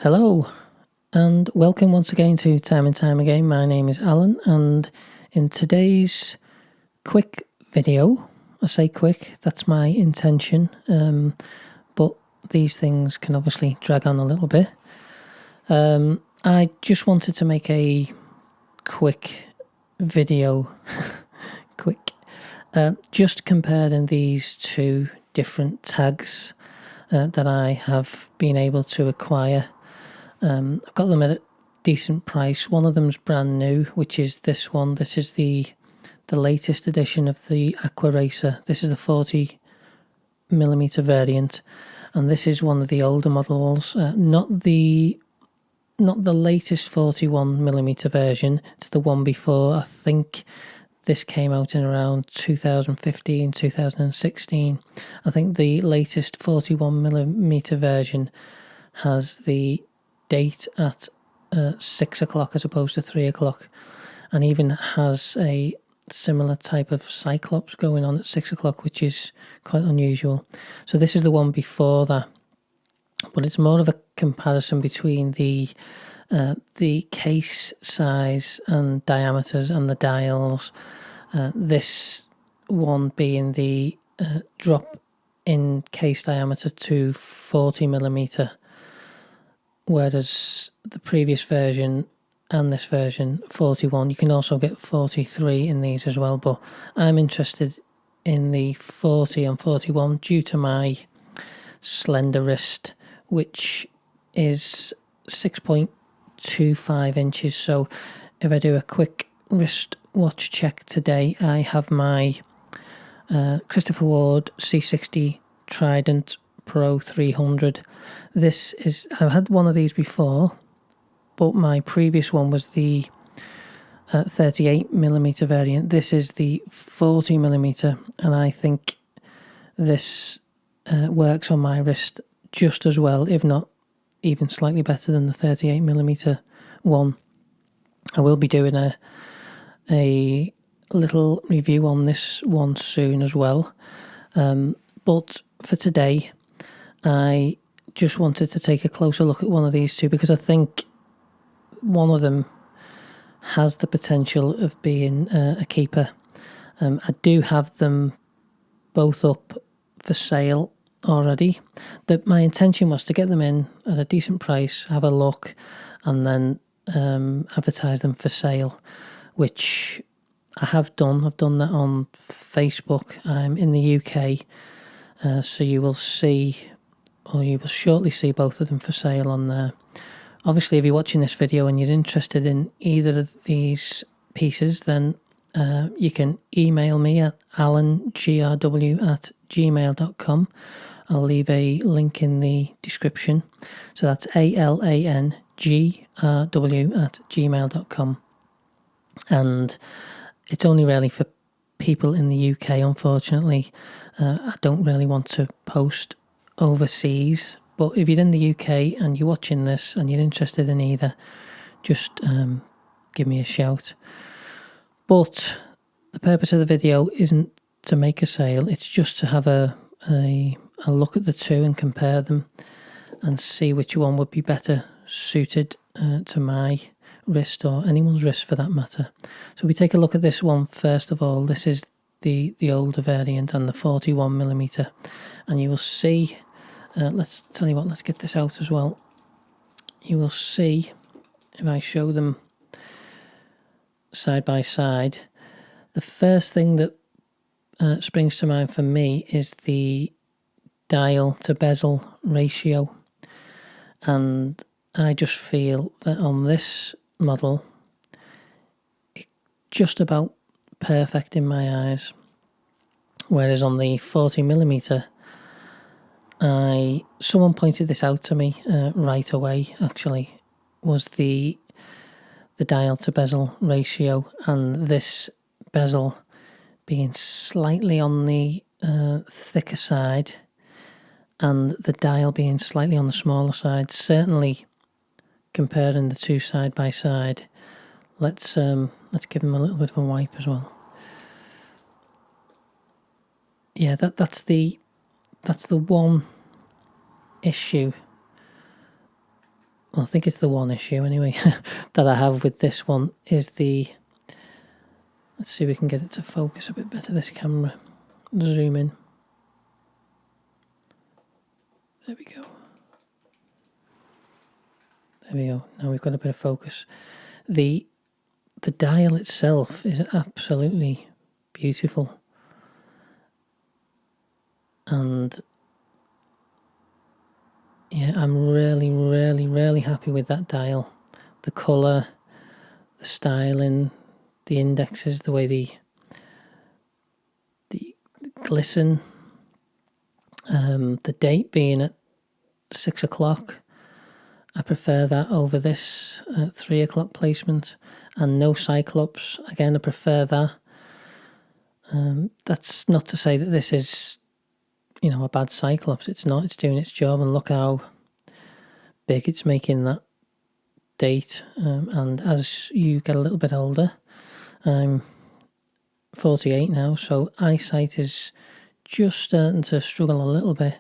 Hello and welcome once again to Time and Time Again. My name is Alan, and in today's quick video, I say quick, that's my intention, but these things can obviously drag on a little bit. I just wanted to make a quick video, just comparing these two different tags that I have been able to acquire. I've got them at a decent price. One of them's brand new, which is this one. This is the latest edition of the Aquaracer. This is the 40mm variant, and this is one of the older models. Not the latest 41mm version. It's the one before. I think this came out in around 2015, 2016. I think the latest 41mm version has the date at 6 o'clock as opposed to 3 o'clock, and even has a similar type of cyclops going on at 6 o'clock, which is quite unusual. So this is the one before that, but it's more of a comparison between the case size and diameters and the dials. This one being the drop in case diameter to 40mm, whereas the previous version and this version 41. You can also get 43 in these as well, but I'm interested in the 40 and 41 due to my slender wrist, which is 6.25 inches. So if I do a quick wrist watch check today, I have my Christopher Ward C60 Trident Pro 300. This is, I've had one of these before, but my previous one was the 38mm variant. This is the 40mm, and I think this works on my wrist just as well, if not even slightly better than the 38mm one. I will be doing a little review on this one soon as well, but for today I just wanted to take a closer look at one of these two, because I think one of them has the potential of being a keeper. I do have them both up for sale already. My intention was to get them in at a decent price, have a look, and then advertise them for sale, which I have done. I've done that on Facebook. I'm in the UK, so you will see, or you will shortly see, both of them for sale on there. Obviously, if you're watching this video and you're interested in either of these pieces, then you can email me at alangrw@gmail.com. I'll leave a link in the description. So that's alangrw@gmail.com. And it's only really for people in the UK, unfortunately. I don't really want to post overseas, but if you're in the UK and you're watching this and you're interested in either, just give me a shout. But the purpose of the video isn't to make a sale, it's just to have a look at the two and compare them and see which one would be better suited to my wrist, or anyone's wrist for that matter. So we take a look at this one first of all. This is the older variant and the 41mm, and you will see, let's get this out as well. You will see, if I show them side by side, the first thing that springs to mind for me is the dial to bezel ratio, and I just feel that on this model it's just about perfect in my eyes, whereas on the 40mm, someone pointed this out to me right away, actually, was the dial to bezel ratio, and this bezel being slightly on the thicker side and the dial being slightly on the smaller side. Certainly comparing the two side by side, let's give them a little bit of a wipe as well. Yeah, that's the one issue well, I think it's the one issue anyway that I have with this one is the, let's see if we can get it to focus a bit better, this camera. Zoom in. There we go. There we go. Now we've got a bit of focus. The dial itself is absolutely beautiful. And yeah, I'm really, really, really happy with that dial. The colour, the styling, the indexes, the way the glisten, the date being at 6 o'clock. I prefer that over this 3 o'clock placement, and no Cyclops. Again, I prefer that. That's not to say that this is, you know, a bad Cyclops. It's not. It's doing its job, and look how big it's making that date. And as you get a little bit older, I'm 48 now, so eyesight is just starting to struggle a little bit.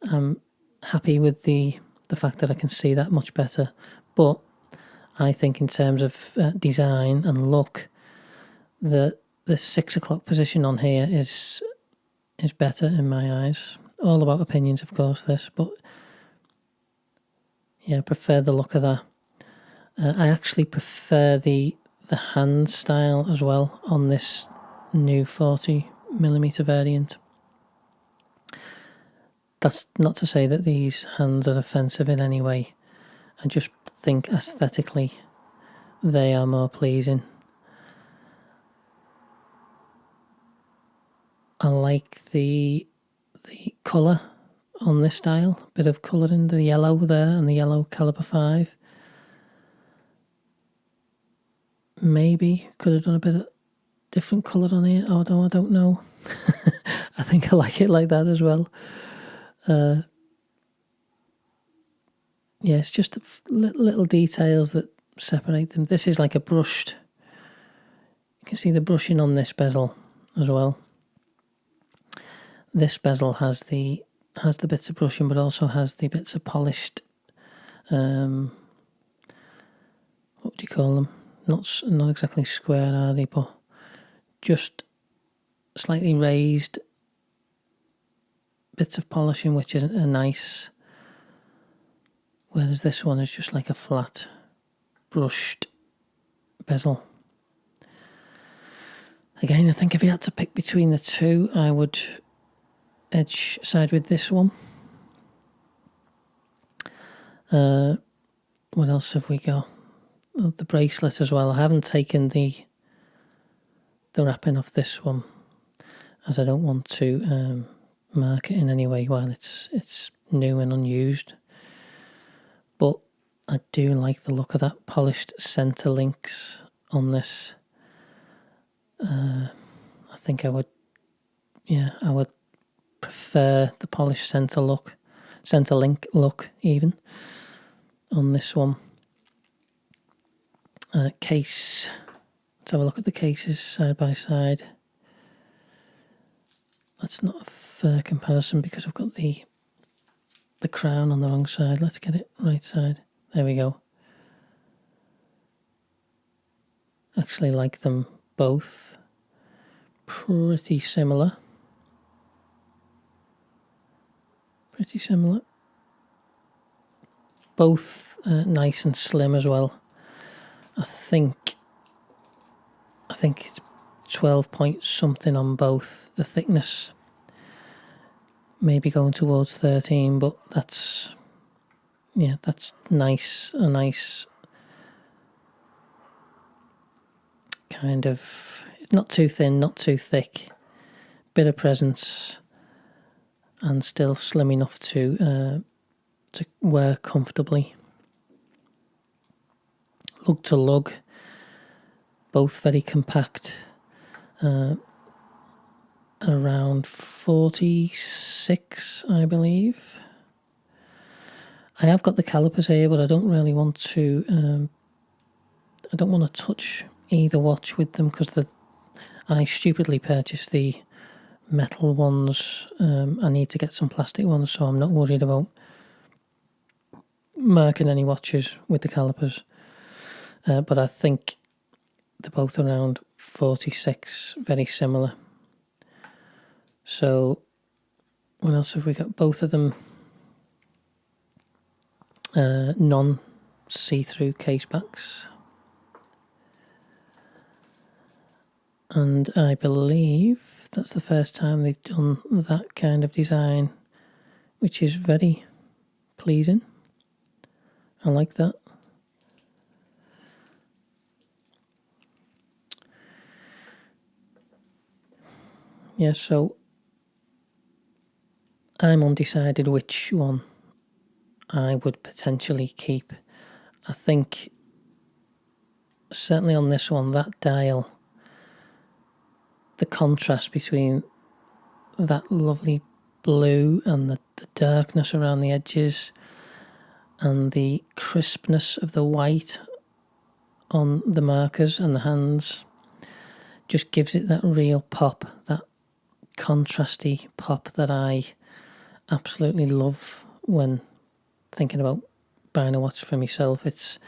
I'm happy with the fact that I can see that much better, but I think in terms of design and look, the 6 o'clock position on here is better in my eyes. All about opinions, of course, this, but yeah, I prefer the look of that. I actually prefer the hand style as well on this new 40mm variant. That's not to say that these hands are offensive in any way. I just think aesthetically they are more pleasing. I like the colour on this style, a bit of colour in the yellow there and the yellow caliber 5. Maybe could have done a bit of different colour on here, although I don't know. I think I like it like that as well. Yeah, it's just little details that separate them. This is like a brushed, you can see the brushing on this bezel as well. This bezel has the bits of brushing, but also has the bits of polished, what do you call them? Not exactly square, are they, but just slightly raised bits of polishing, which isn't a nice. Whereas this one is just like a flat, brushed bezel. Again, I think if you had to pick between the two, I would edge side with this one. What else have we got? Oh, the bracelet as well. I haven't taken the wrapping off this one, as I don't want to mark it in any way while it's new and unused. But I do like the look of that polished centre links on this. I think I would prefer the polished centre link look even on this one. Case. Let's have a look at the cases side by side. That's not a fair comparison because I've got the crown on the wrong side. Let's get it right side. There we go. Actually like them both pretty similar. Both nice and slim as well. I think it's 12 point something on both. The thickness maybe going towards 13, but that's nice. A nice kind of, it's not too thin, not too thick, bit of presence, and still slim enough to wear comfortably. Lug to lug, both very compact. Around 46, I believe. I have got the calipers here, but I don't really want to. I don't want to touch either watch with them because I stupidly purchased the metal ones. I need to get some plastic ones, so I'm not worried about marking any watches with the calipers, but I think they're both around 46, very similar. So what else have we got? Both of them non-see-through case backs, and I believe that's the first time they've done that kind of design, which is very pleasing. I like that. Yeah, so I'm undecided which one I would potentially keep. I think certainly on this one, that dial, the contrast between that lovely blue and the darkness around the edges and the crispness of the white on the markers and the hands just gives it that real pop, that contrasty pop that I absolutely love when thinking about buying a watch for myself. It's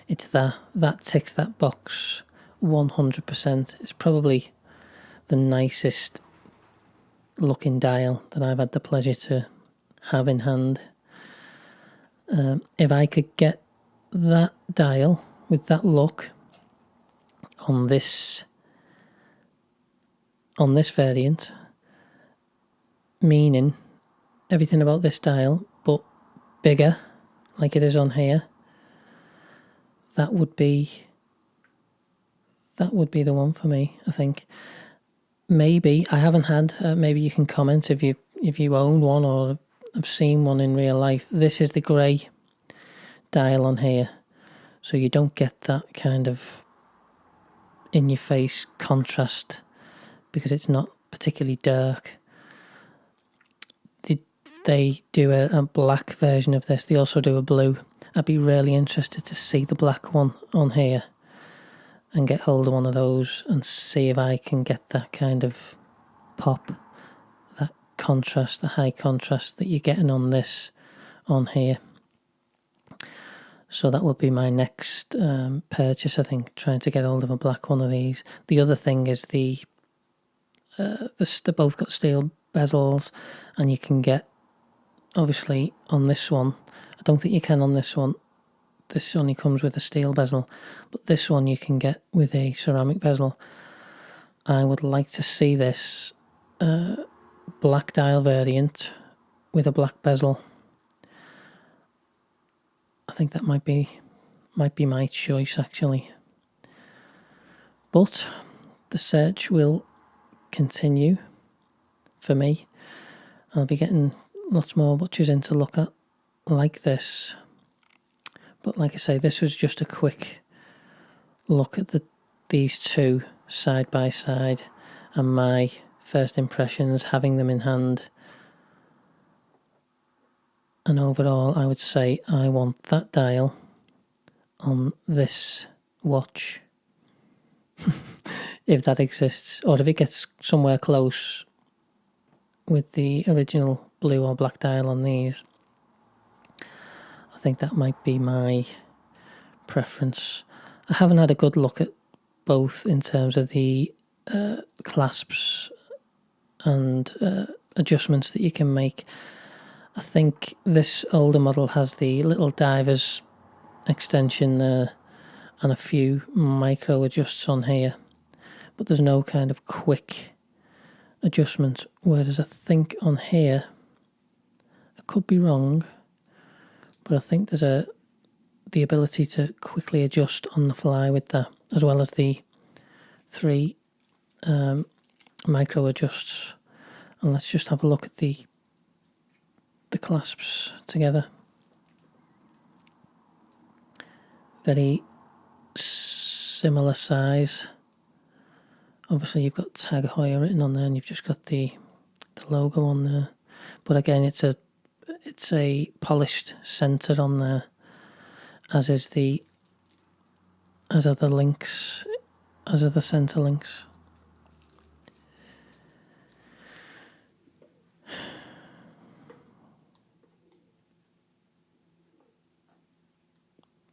that ticks that box 100%. It's probably the nicest looking dial that I've had the pleasure to have in hand. If I could get that dial with that look on this variant, meaning everything about this dial but bigger like it is on here, that would be the one for me, I think. Maybe I haven't had, maybe you can comment if you own one or have seen one in real life. This is the grey dial on here, so you don't get that kind of in your face contrast because it's not particularly dark. They do a black version of this. They also do a blue. I'd be really interested to see the black one on here and get hold of one of those and see if I can get that kind of pop, that contrast, the high contrast that you're getting on this on here. So that would be my next purchase, I think, trying to get hold of a black one of these. The other thing is they both got steel bezels, and you can get, obviously on this one, I don't think you can on this one. This only comes with a steel bezel, but this one you can get with a ceramic bezel. I would like to see this black dial variant with a black bezel. I think that might be my choice, actually. But the search will continue for me. I'll be getting lots more watches in to look at like this. But like I say, this was just a quick look at these two side by side and my first impressions having them in hand. And overall, I would say I want that dial on this watch, if that exists, or if it gets somewhere close with the original blue or black dial on these. I think that might be my preference. I haven't had a good look at both in terms of the clasps and adjustments that you can make. I think this older model has the little divers extension there and a few micro adjusts on here, but there's no kind of quick adjustment, whereas I think on here, I could be wrong, but I think there's the ability to quickly adjust on the fly with that, as well as the 3 micro adjusts. And let's just have a look at the clasps together. Very similar size. Obviously you've got Tag Heuer written on there, and you've just got the logo on there. But again, it's a polished centre on there, as are the links, as are the centre links.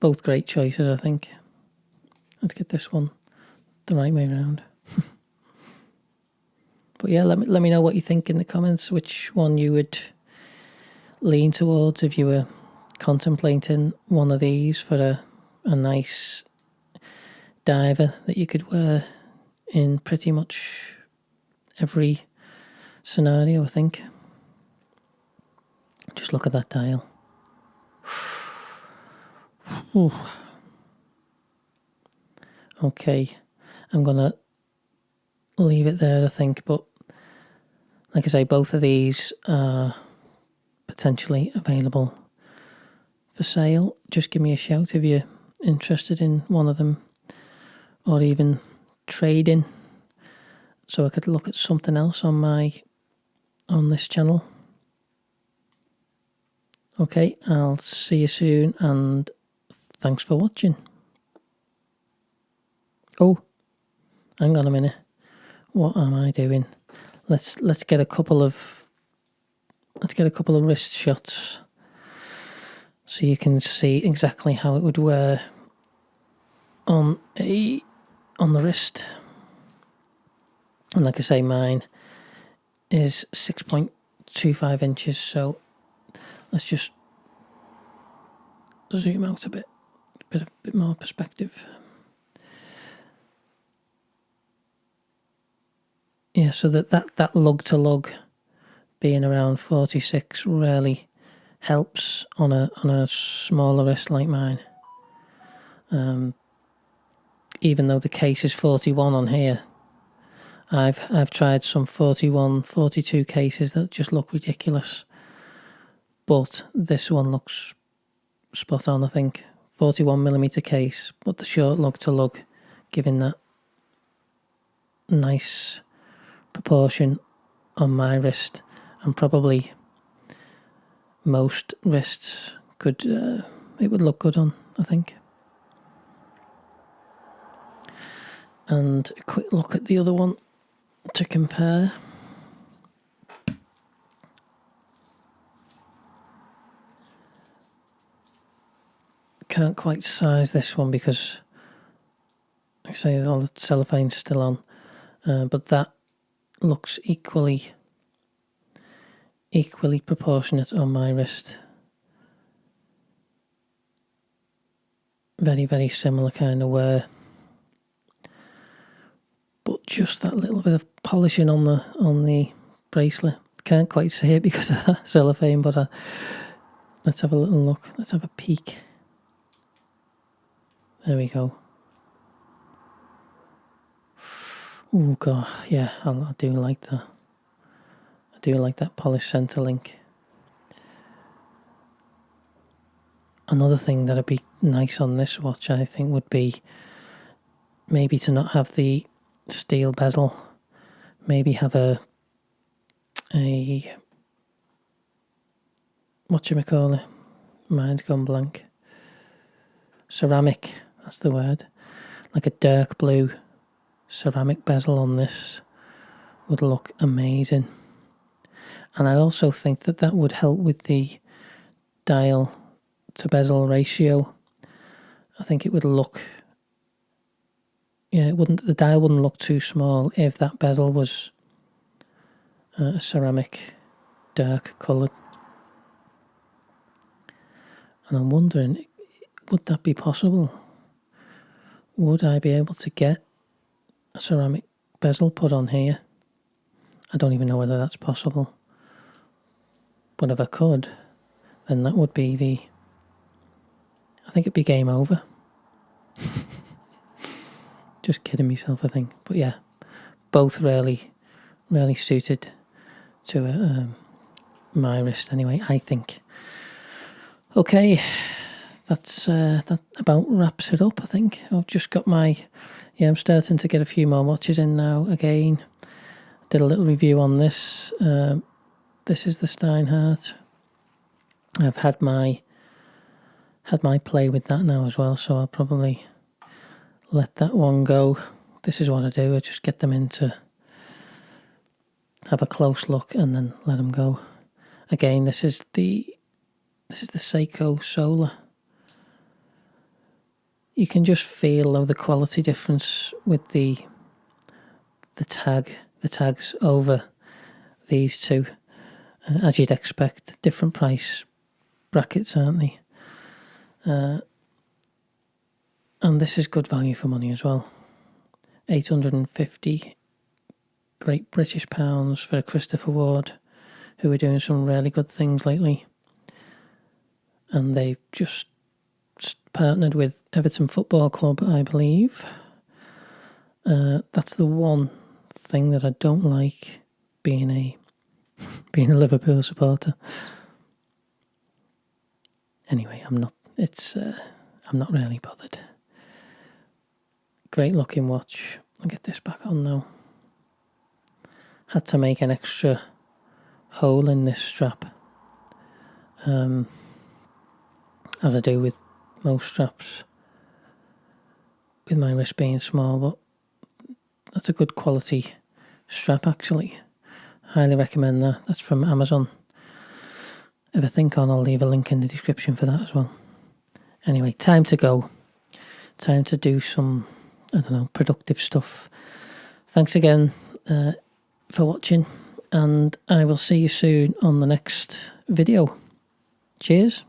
Both great choices, I think. Let's get this one the right way around. But yeah, let me know what you think in the comments, which one you would lean towards if you were contemplating one of these for a nice diver that you could wear in pretty much every scenario, I think. Just look at that dial. Ooh. Okay, I'm gonna leave it there, I think, but like I say, both of these are potentially available for sale. Just give me a shout if you're interested in one of them, or even trading, so I could look at something else on this channel. Okay, I'll see you soon, and thanks for watching. Oh, hang on a minute. What am I doing? Let's get a couple of wrist shots so you can see exactly how it would wear on the wrist. And like I say, mine is 6.25 inches, so let's just zoom out a bit more perspective. Yeah, so that lug to lug being around 46 really helps on a smaller wrist like mine. Even though the case is 41 on here, I've tried some 41, 42 cases that just look ridiculous, but this one looks spot on, I think. 41mm case, but the short lug to lug giving that nice proportion on my wrist, and probably most wrists could it would look good on, I think. And a quick look at the other one to compare. Can't quite size this one because, like I say, all the cellophane's still on, but that looks equally proportionate on my wrist. Very, very similar kind of wear, but just that little bit of polishing on the bracelet. Can't quite see it because of that cellophane, but let's have a little look. Let's have a peek. There we go. Oh god, yeah, I do like that. I do like that polished centre link. Another thing that'd be nice on this watch, I think, would be maybe to not have the steel bezel. Maybe have a whatchamacallit, mine's gone blank. Ceramic, that's the word. Like a dark blue ceramic bezel on this would look amazing. And I also think that would help with the dial to bezel ratio. I think it would look, yeah, the dial wouldn't look too small if that bezel was a ceramic dark coloured. And I'm wondering, would that be possible? Would I be able to get a ceramic bezel put on here? I don't even know whether that's possible. But if I could, then that would be I think it'd be game over. Just kidding myself, I think. But yeah, both really, really suited to my wrist anyway, I think. Okay, that about wraps it up, I think. I've just got I'm starting to get a few more watches in now again. Did a little review on this. This is the Steinhardt. I've had my play with that now as well, so I'll probably let that one go. This is what I do. I just get them in to have a close look and then let them go. Again, this is the Seiko Solar. you can just feel though the quality difference with the tags over these two, as you'd expect. Different price brackets, aren't they? And this is good value for money as well. 850 Great British pounds for a Christopher Ward, who are doing some really good things lately. And they've just partnered with Everton Football Club, I believe. That's the one thing that I don't like, being a Liverpool supporter. Anyway, I'm not really bothered. Great looking watch. I'll get this back on now. Had to make an extra hole in this strap, as I do with most straps, with my wrist being small, but that's a good quality strap actually. Highly recommend that. That's from Amazon. If I think on, I'll leave a link in the description for that as well. Anyway, time to go. Time to do some, productive stuff. Thanks again for watching, and I will see you soon on the next video. Cheers.